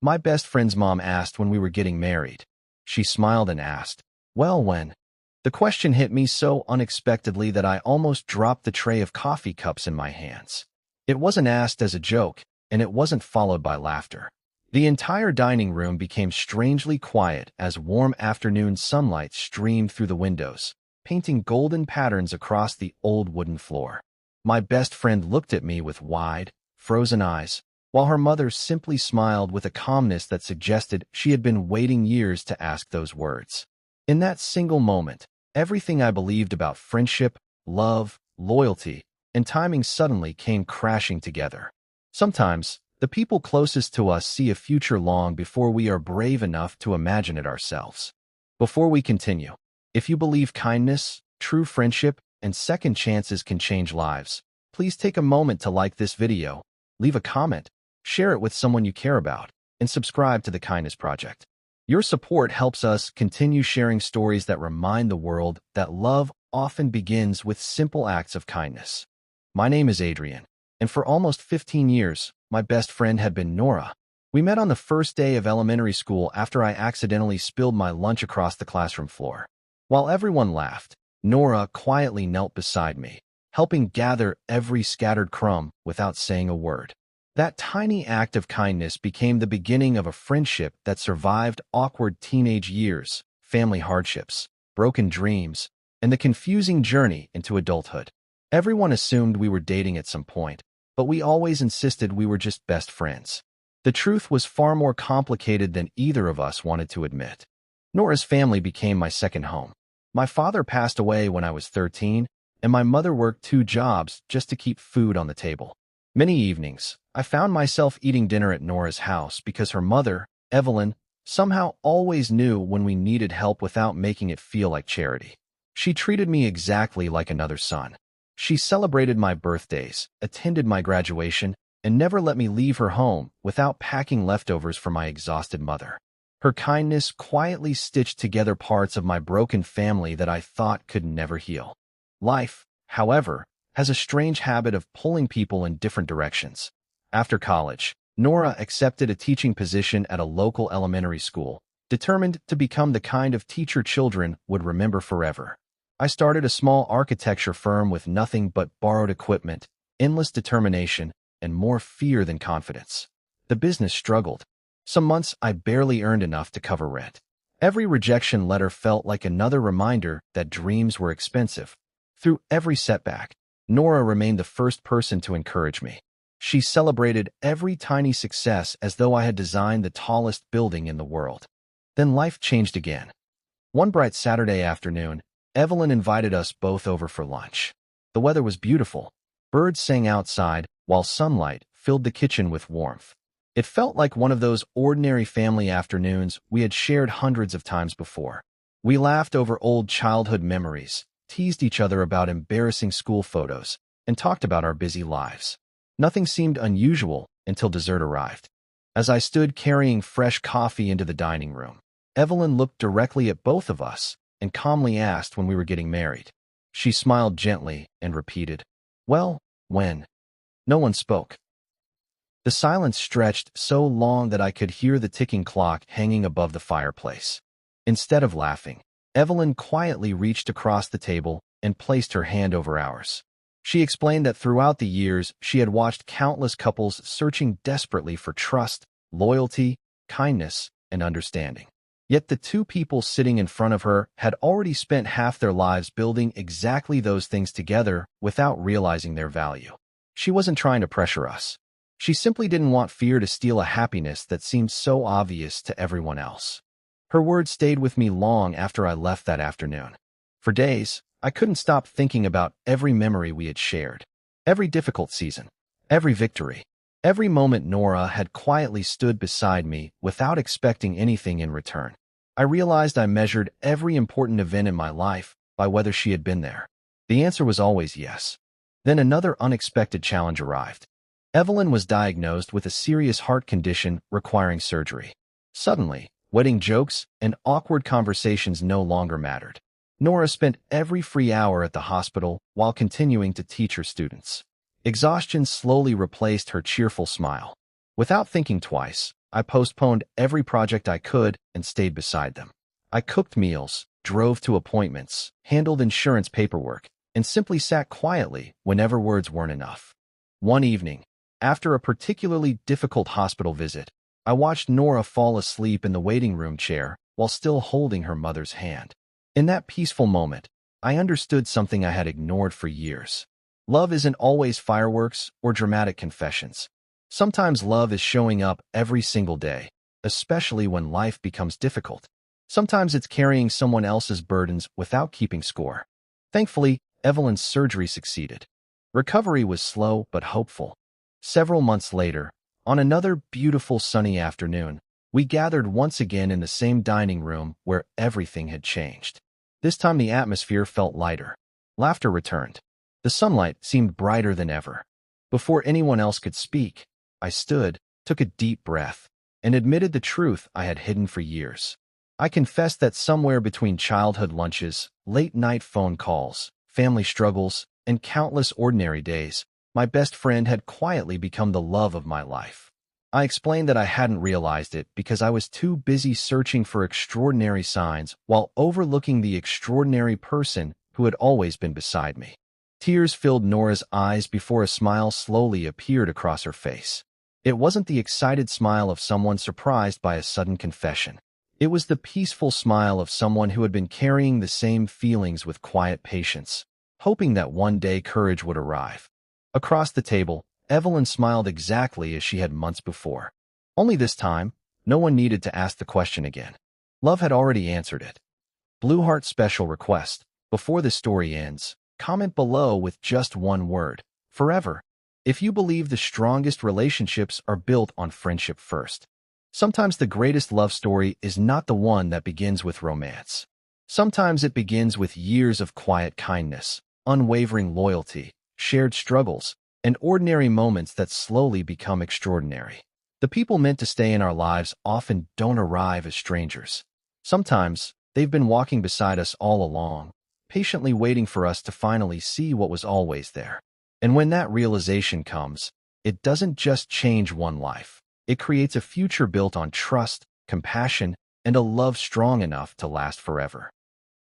My best friend's mom asked when we were getting married. She smiled and asked, "Well, when?" The question hit me so unexpectedly that I almost dropped the tray of coffee cups in my hands. It wasn't asked as a joke, and it wasn't followed by laughter. The entire dining room became strangely quiet as warm afternoon sunlight streamed through the windows, painting golden patterns across the old wooden floor. My best friend looked at me with wide, frozen eyes, while her mother simply smiled with a calmness that suggested she had been waiting years to ask those words. In that single moment, everything I believed about friendship, love, loyalty, and timing suddenly came crashing together. Sometimes, the people closest to us see a future long before we are brave enough to imagine it ourselves. Before we continue, if you believe kindness, true friendship, and second chances can change lives, please take a moment to like this video, leave a comment, share it with someone you care about, and subscribe to the Kindness Project. Your support helps us continue sharing stories that remind the world that love often begins with simple acts of kindness. My name is Adrian, and for almost 15 years, my best friend had been Nora. We met on the first day of elementary school after I accidentally spilled my lunch across the classroom floor. While everyone laughed, Nora quietly knelt beside me, helping gather every scattered crumb without saying a word. That tiny act of kindness became the beginning of a friendship that survived awkward teenage years, family hardships, broken dreams, and the confusing journey into adulthood. Everyone assumed we were dating at some point, but we always insisted we were just best friends. The truth was far more complicated than either of us wanted to admit. Nora's family became my second home. My father passed away when I was 13, and my mother worked 2 jobs just to keep food on the table. Many evenings, I found myself eating dinner at Nora's house because her mother, Evelyn, somehow always knew when we needed help without making it feel like charity. She treated me exactly like another son. She celebrated my birthdays, attended my graduation, and never let me leave her home without packing leftovers for my exhausted mother. Her kindness quietly stitched together parts of my broken family that I thought could never heal. Life, however, has a strange habit of pulling people in different directions. After college, Nora accepted a teaching position at a local elementary school, determined to become the kind of teacher children would remember forever. I started a small architecture firm with nothing but borrowed equipment, endless determination, and more fear than confidence. The business struggled. Some months I barely earned enough to cover rent. Every rejection letter felt like another reminder that dreams were expensive. Through every setback, Nora remained the first person to encourage me. She celebrated every tiny success as though I had designed the tallest building in the world. Then life changed again. One bright Saturday afternoon, Evelyn invited us both over for lunch. The weather was beautiful. Birds sang outside, while sunlight filled the kitchen with warmth. It felt like one of those ordinary family afternoons we had shared hundreds of times before. We laughed over old childhood memories, teased each other about embarrassing school photos, and talked about our busy lives. Nothing seemed unusual until dessert arrived. As I stood carrying fresh coffee into the dining room, Evelyn looked directly at both of us and calmly asked when we were getting married. She smiled gently and repeated, "Well, when?" No one spoke. The silence stretched so long that I could hear the ticking clock hanging above the fireplace. Instead of laughing, Evelyn quietly reached across the table and placed her hand over ours. She explained that throughout the years, she had watched countless couples searching desperately for trust, loyalty, kindness, and understanding. Yet the 2 people sitting in front of her had already spent half their lives building exactly those things together without realizing their value. She wasn't trying to pressure us. She simply didn't want fear to steal a happiness that seemed so obvious to everyone else. Her words stayed with me long after I left that afternoon. For days, I couldn't stop thinking about every memory we had shared, every difficult season, every victory, every moment Nora had quietly stood beside me without expecting anything in return. I realized I measured every important event in my life by whether she had been there. The answer was always yes. Then another unexpected challenge arrived. Evelyn was diagnosed with a serious heart condition requiring surgery. Suddenly, wedding jokes and awkward conversations no longer mattered. Nora spent every free hour at the hospital while continuing to teach her students. Exhaustion slowly replaced her cheerful smile. Without thinking twice, I postponed every project I could and stayed beside them. I cooked meals, drove to appointments, handled insurance paperwork, and simply sat quietly whenever words weren't enough. One evening, after a particularly difficult hospital visit, I watched Nora fall asleep in the waiting room chair while still holding her mother's hand. In that peaceful moment, I understood something I had ignored for years. Love isn't always fireworks or dramatic confessions. Sometimes love is showing up every single day, especially when life becomes difficult. Sometimes it's carrying someone else's burdens without keeping score. Thankfully, Evelyn's surgery succeeded. Recovery was slow but hopeful. Several months later, on another beautiful sunny afternoon, we gathered once again in the same dining room where everything had changed. This time the atmosphere felt lighter. Laughter returned. The sunlight seemed brighter than ever. Before anyone else could speak, I stood, took a deep breath, and admitted the truth I had hidden for years. I confessed that somewhere between childhood lunches, late-night phone calls, family struggles, and countless ordinary days, my best friend had quietly become the love of my life. I explained that I hadn't realized it because I was too busy searching for extraordinary signs while overlooking the extraordinary person who had always been beside me. Tears filled Nora's eyes before a smile slowly appeared across her face. It wasn't the excited smile of someone surprised by a sudden confession. It was the peaceful smile of someone who had been carrying the same feelings with quiet patience, hoping that one day courage would arrive. Across the table, Evelyn smiled exactly as she had months before. Only this time, no one needed to ask the question again. Love had already answered it. Blue Heart special request. Before the story ends, comment below with just one word: forever. If you believe the strongest relationships are built on friendship first. Sometimes the greatest love story is not the one that begins with romance. Sometimes it begins with years of quiet kindness, unwavering loyalty, shared struggles, and ordinary moments that slowly become extraordinary. The people meant to stay in our lives often don't arrive as strangers. Sometimes they've been walking beside us all along, patiently waiting for us to finally see what was always there. And when that realization comes, it doesn't just change one life. It creates a future built on trust, compassion, and a love strong enough to last forever.